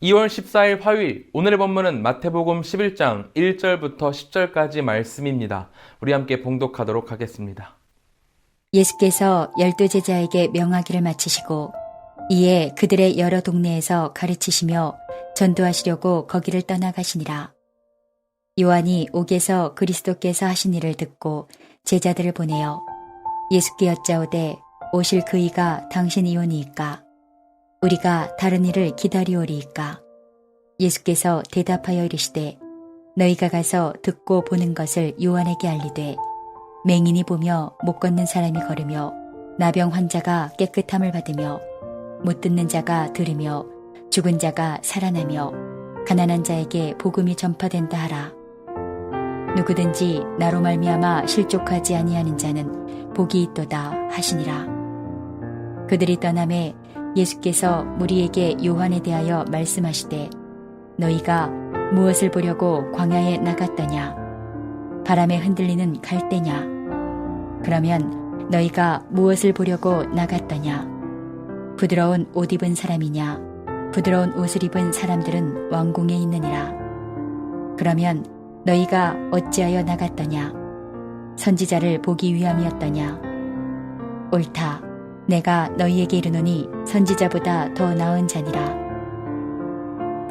2월 14일 화요일, 오늘의 본문은 마태복음 11장 1절부터 10절까지 말씀입니다. 우리 함께 봉독하도록 하겠습니다. 예수께서 12제자에게 명하기를 마치시고 이에 그들의 여러 동네에서 가르치시며 전도하시려고 거기를 떠나가시니라. 요한이 옥에서 그리스도께서 하신 일을 듣고 제자들을 보내어 예수께 여짜오되 오실 그이가 당신이 오니이까 우리가 다른 일을 기다리오리이까. 예수께서 대답하여 이르시되 너희가 가서 듣고 보는 것을 요한에게 알리되 맹인이 보며 못 걷는 사람이 걸으며 나병 환자가 깨끗함을 받으며 못 듣는 자가 들으며 죽은 자가 살아나며 가난한 자에게 복음이 전파된다 하라. 누구든지 나로 말미암아 실족하지 아니하는 자는 복이 있도다 하시니라. 그들이 떠나매 예수께서 무리에게 요한에 대하여 말씀하시되 너희가 무엇을 보려고 광야에 나갔더냐? 바람에 흔들리는 갈대냐? 그러면 너희가 무엇을 보려고 나갔더냐? 부드러운 옷 입은 사람이냐? 부드러운 옷을 입은 사람들은 왕궁에 있느니라. 그러면 너희가 어찌하여 나갔더냐? 선지자를 보기 위함이었더냐? 옳다. 내가 너희에게 이르노니 선지자보다 더 나은 자니라.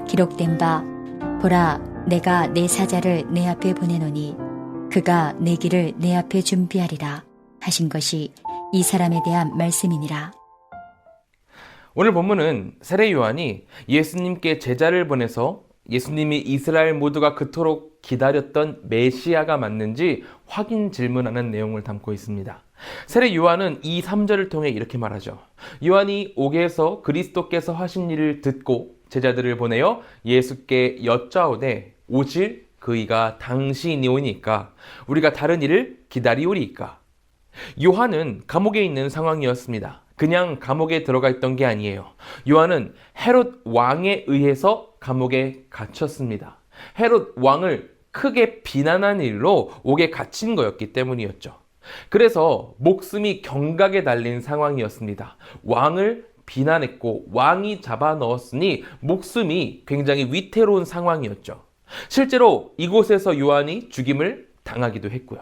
기록된 바 보라 내가 내 사자를 내 앞에 보내노니 그가 내 길을 내 앞에 준비하리라 하신 것이 이 사람에 대한 말씀이니라. 오늘 본문은 세례 요한이 예수님께 제자를 보내서 예수님이 이스라엘 모두가 그토록 기다렸던 메시아가 맞는지 확인 질문하는 내용을 담고 있습니다. 세례 요한은 이 3절을 통해 이렇게 말하죠. 요한이 옥에서 그리스도께서 하신 일을 듣고 제자들을 보내어 예수께 여짜오되 오실 그이가 당신이오니까 우리가 다른 일을 기다리오리이까. 요한은 감옥에 있는 상황이었습니다. 그냥 감옥에 들어가 있던 게 아니에요. 요한은 헤롯 왕에 의해서 감옥에 갇혔습니다. 헤롯 왕을 크게 비난한 일로 옥에 갇힌 거였기 때문이었죠. 그래서 목숨이 경각에 달린 상황이었습니다. 왕을 비난했고 왕이 잡아 넣었으니 목숨이 굉장히 위태로운 상황이었죠. 실제로 이곳에서 요한이 죽임을 당하기도 했고요.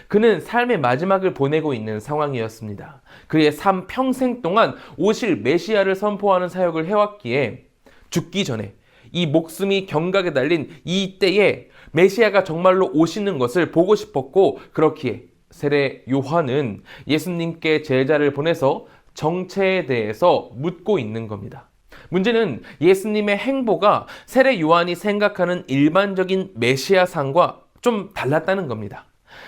그는 삶의 마지막을 보내고 있는 상황이었습니다. 그의 삶 평생 동안 오실 메시아를 선포하는 사역을 해왔기에 죽기 전에 이 목숨이 경각에 달린 이 때에 메시아가 정말로 오시는 것을 보고 싶었고 그렇기에 세례 요한은 예수님께 제자를 보내서 정체에 대해서 묻고 있는 겁니다. 문제는 예수님의 행보가 세례 요한이 생각하는 일반적인 메시아상과 좀 달랐다는 겁니다.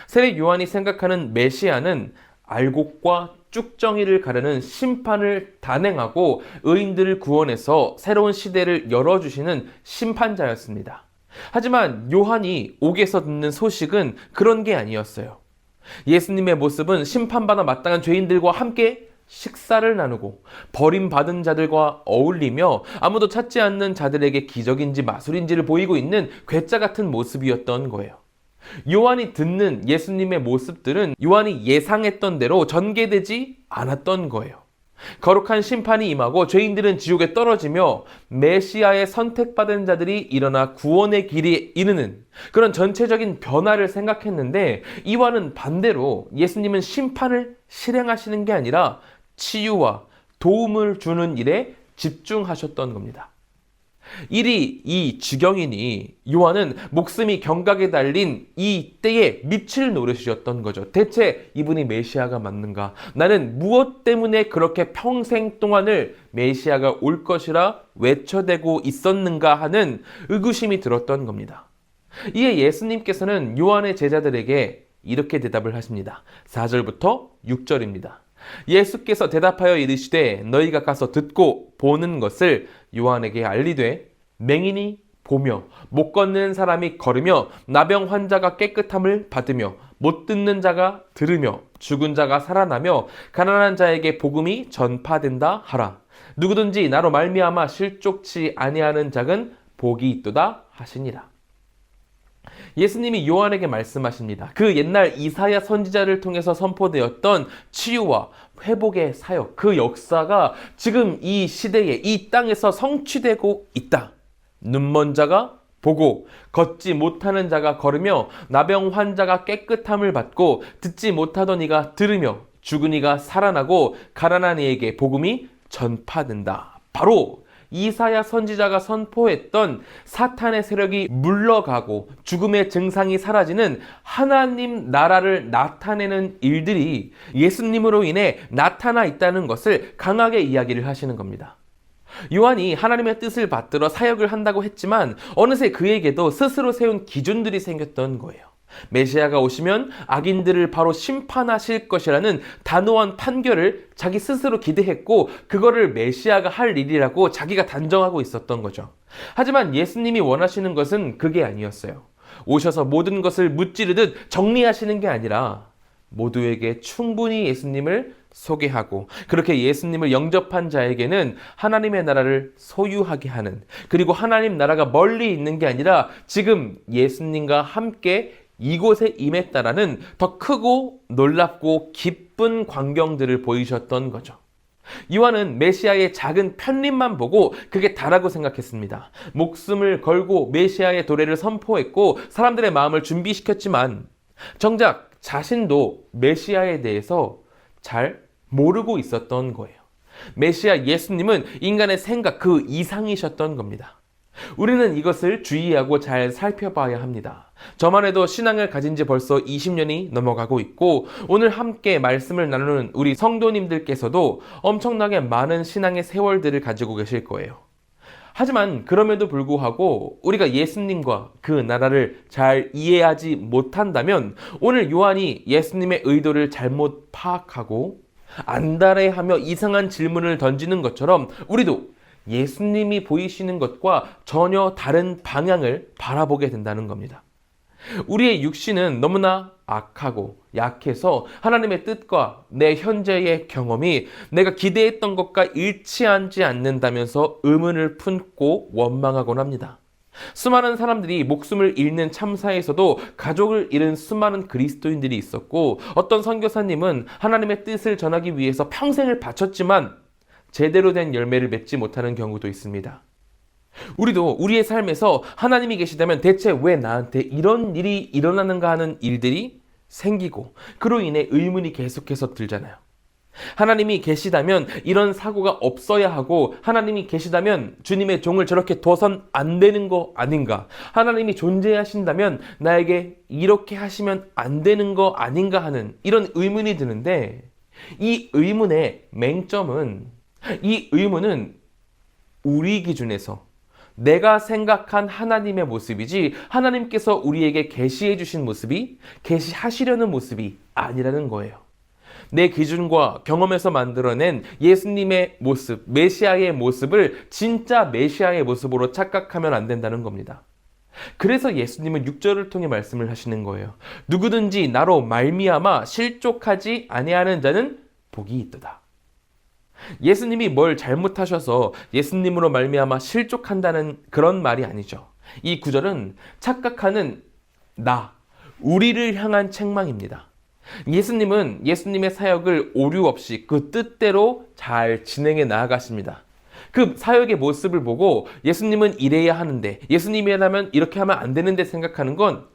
세례 요한이 생각하는 메시아는 알곡과 쭉정이를 가르는 심판을 단행하고 의인들을 구원해서 새로운 시대를 열어주시는 심판자였습니다. 하지만 요한이 옥에서 듣는 소식은 그런 게 아니었어요. 예수님의 모습은 심판받아 마땅한 죄인들과 함께 식사를 나누고 버림받은 자들과 어울리며 아무도 찾지 않는 자들에게 기적인지 마술인지를 보이고 있는 괴짜 같은 모습이었던 거예요. 요한이 듣는 예수님의 모습들은 요한이 예상했던 대로 전개되지 않았던 거예요. 거룩한 심판이 임하고 죄인들은 지옥에 떨어지며 메시아의 선택받은 자들이 일어나 구원의 길에 이르는 그런 전체적인 변화를 생각했는데 이와는 반대로 예수님은 심판을 실행하시는 게 아니라 치유와 도움을 주는 일에 집중하셨던 겁니다. 일이 이 지경이니 요한은 목숨이 경각에 달린 이 때에 미칠 노릇이었던 거죠. 대체 이분이 메시아가 맞는가? 나는 무엇 때문에 그렇게 평생 동안을 메시아가 올 것이라 외쳐대고 있었는가 하는 의구심이 들었던 겁니다. 이에 예수님께서는 요한의 제자들에게 이렇게 대답을 하십니다. 4절부터 6절입니다. 예수께서 대답하여 이르시되 너희가 가서 듣고 보는 것을 요한에게 알리되 맹인이 보며 못 걷는 사람이 걸으며 나병 환자가 깨끗함을 받으며 못 듣는 자가 들으며 죽은 자가 살아나며 가난한 자에게 복음이 전파된다 하라. 누구든지 나로 말미암아 실족치 아니하는 자는 복이 있도다 하시니라. 예수님이 요한에게 말씀하십니다. 그 옛날 이사야 선지자를 통해서 선포되었던 치유와 회복의 사역, 그 역사가 지금 이 시대에 이 땅에서 성취되고 있다. 눈먼 자가 보고 걷지 못하는 자가 걸으며 나병 환자가 깨끗함을 받고 듣지 못하던 이가 들으며 죽은 이가 살아나고 가난한 이에게 복음이 전파된다. 바로 이사야 선지자가 선포했던 사탄의 세력이 물러가고 죽음의 증상이 사라지는 하나님 나라를 나타내는 일들이 예수님으로 인해 나타나 있다는 것을 강하게 이야기를 하시는 겁니다. 요한이 하나님의 뜻을 받들어 사역을 한다고 했지만 어느새 그에게도 스스로 세운 기준들이 생겼던 거예요. 메시아가 오시면 악인들을 바로 심판하실 것이라는 단호한 판결을 자기 스스로 기대했고 그거를 메시아가 할 일이라고 자기가 단정하고 있었던 거죠. 하지만 예수님이 원하시는 것은 그게 아니었어요. 오셔서 모든 것을 무찌르듯 정리하시는 게 아니라 모두에게 충분히 예수님을 소개하고 그렇게 예수님을 영접한 자에게는 하나님의 나라를 소유하게 하는, 그리고 하나님 나라가 멀리 있는 게 아니라 지금 예수님과 함께 이곳에 임했다라는 더 크고 놀랍고 기쁜 광경들을 보이셨던 거죠. 요한은 메시아의 작은 편림만 보고 그게 다라고 생각했습니다. 목숨을 걸고 메시아의 도래를 선포했고 사람들의 마음을 준비시켰지만 정작 자신도 메시아에 대해서 잘 모르고 있었던 거예요. 메시아 예수님은 인간의 생각 그 이상이셨던 겁니다. 우리는 이것을 주의하고 잘 살펴봐야 합니다. 저만 해도 신앙을 가진 지 벌써 20년이 넘어가고 있고 오늘 함께 말씀을 나누는 우리 성도님들께서도 엄청나게 많은 신앙의 세월들을 가지고 계실 거예요. 하지만 그럼에도 불구하고 우리가 예수님과 그 나라를 잘 이해하지 못한다면 오늘 요한이 예수님의 의도를 잘못 파악하고 안달해하며 이상한 질문을 던지는 것처럼 우리도 예수님이 보이시는 것과 전혀 다른 방향을 바라보게 된다는 겁니다. 우리의 육신은 너무나 악하고 약해서 하나님의 뜻과 내 현재의 경험이 내가 기대했던 것과 일치하지 않는다면서 의문을 품고 원망하곤 합니다. 수많은 사람들이 목숨을 잃는 참사에서도 가족을 잃은 수많은 그리스도인들이 있었고 어떤 선교사님은 하나님의 뜻을 전하기 위해서 평생을 바쳤지만 제대로 된 열매를 맺지 못하는 경우도 있습니다. 우리도 우리의 삶에서 하나님이 계시다면 대체 왜 나한테 이런 일이 일어나는가 하는 일들이 생기고 그로 인해 의문이 계속해서 들잖아요. 하나님이 계시다면 이런 사고가 없어야 하고 하나님이 계시다면 주님의 종을 저렇게 둬선 안 되는 거 아닌가? 하나님이 존재하신다면 나에게 이렇게 하시면 안 되는 거 아닌가 하는 이런 의문이 드는데 이 의문의 맹점은 이 의문은 우리 기준에서 내가 생각한 하나님의 모습이지 하나님께서 우리에게 계시해 주신 모습이 계시하시려는 모습이 아니라는 거예요. 내 기준과 경험에서 만들어낸 예수님의 모습, 메시아의 모습을 진짜 메시아의 모습으로 착각하면 안 된다는 겁니다. 그래서 예수님은 6절을 통해 말씀을 하시는 거예요. 누구든지 나로 말미암아 실족하지 아니하는 자는 복이 있도다. 예수님이 뭘 잘못하셔서 예수님으로 말미암아 실족한다는 그런 말이 아니죠. 이 구절은 착각하는 우리를 향한 책망입니다. 예수님은 예수님의 사역을 오류 없이 그 뜻대로 잘 진행해 나아가십니다. 그 사역의 모습을 보고 예수님은 이래야 하는데 예수님이라면 이렇게 하면 안 되는데 생각하는 건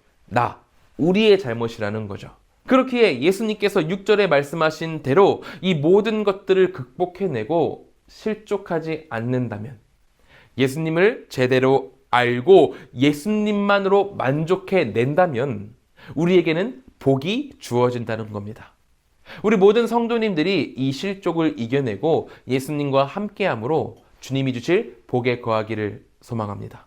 우리의 잘못이라는 거죠. 그렇기에 예수님께서 6절에 말씀하신 대로 이 모든 것들을 극복해내고 실족하지 않는다면 예수님을 제대로 알고 예수님만으로 만족해낸다면 우리에게는 복이 주어진다는 겁니다. 우리 모든 성도님들이 이 실족을 이겨내고 예수님과 함께함으로 주님이 주실 복에 거하기를 소망합니다.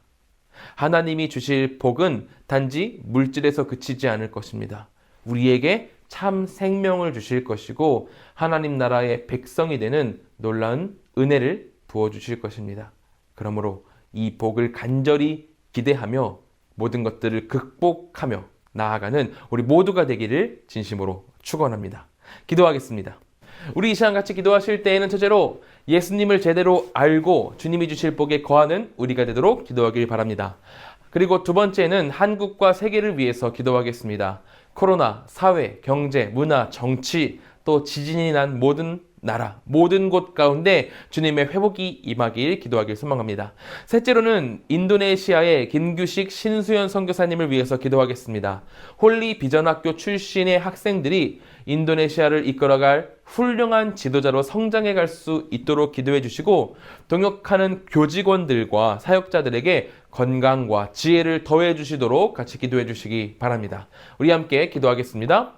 하나님이 주실 복은 단지 물질에서 그치지 않을 것입니다. 우리에게 참 생명을 주실 것이고 하나님 나라의 백성이 되는 놀라운 은혜를 부어주실 것입니다. 그러므로 이 복을 간절히 기대하며 모든 것들을 극복하며 나아가는 우리 모두가 되기를 진심으로 축원합니다. 기도하겠습니다. 우리 이 시간 같이 기도하실 때에는 첫째로 예수님을 제대로 알고 주님이 주실 복에 거하는 우리가 되도록 기도하길 바랍니다. 그리고 두 번째는 한국과 세계를 위해서 기도하겠습니다. 코로나, 사회, 경제, 문화, 정치, 또 지진이 난 모든 나라, 모든 곳 가운데 주님의 회복이 임하길 기도하길 소망합니다. 셋째로는 인도네시아의 김규식 신수연 선교사님을 위해서 기도하겠습니다. 홀리 비전학교 출신의 학생들이 인도네시아를 이끌어갈 훌륭한 지도자로 성장해 갈 수 있도록 기도해 주시고, 동역하는 교직원들과 사역자들에게 건강과 지혜를 더해 주시도록 같이 기도해 주시기 바랍니다. 우리 함께 기도하겠습니다.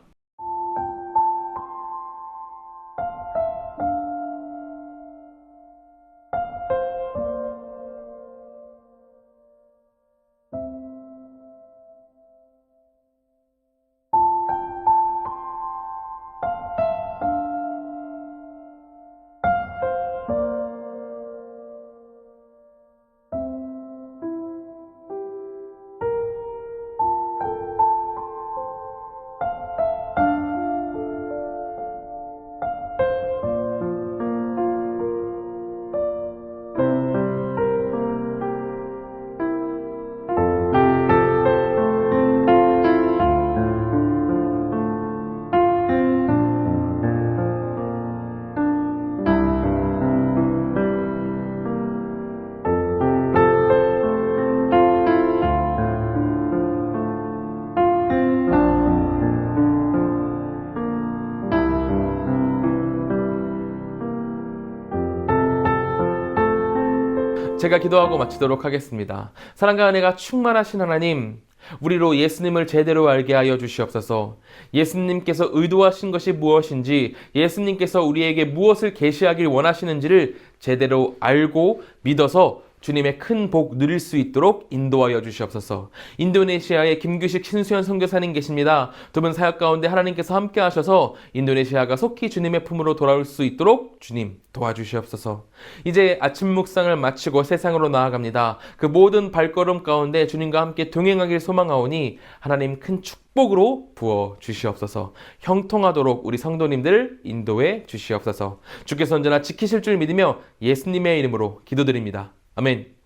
제가 기도하고 마치도록 하겠습니다. 사랑과 은혜가 충만하신 하나님, 우리로 예수님을 제대로 알게 하여 주시옵소서. 예수님께서 의도하신 것이 무엇인지, 예수님께서 우리에게 무엇을 계시하길 원하시는지를 제대로 알고 믿어서 주님의 큰 복 누릴 수 있도록 인도하여 주시옵소서. 인도네시아의 김규식 신수연 선교사님 계십니다. 두 분 사역 가운데 하나님께서 함께 하셔서 인도네시아가 속히 주님의 품으로 돌아올 수 있도록 주님 도와주시옵소서. 이제 아침 묵상을 마치고 세상으로 나아갑니다. 그 모든 발걸음 가운데 주님과 함께 동행하길 소망하오니 하나님 큰 축복으로 부어 주시옵소서. 형통하도록 우리 성도님들 인도해 주시옵소서. 주께서 언제나 지키실 줄 믿으며 예수님의 이름으로 기도드립니다. 아멘.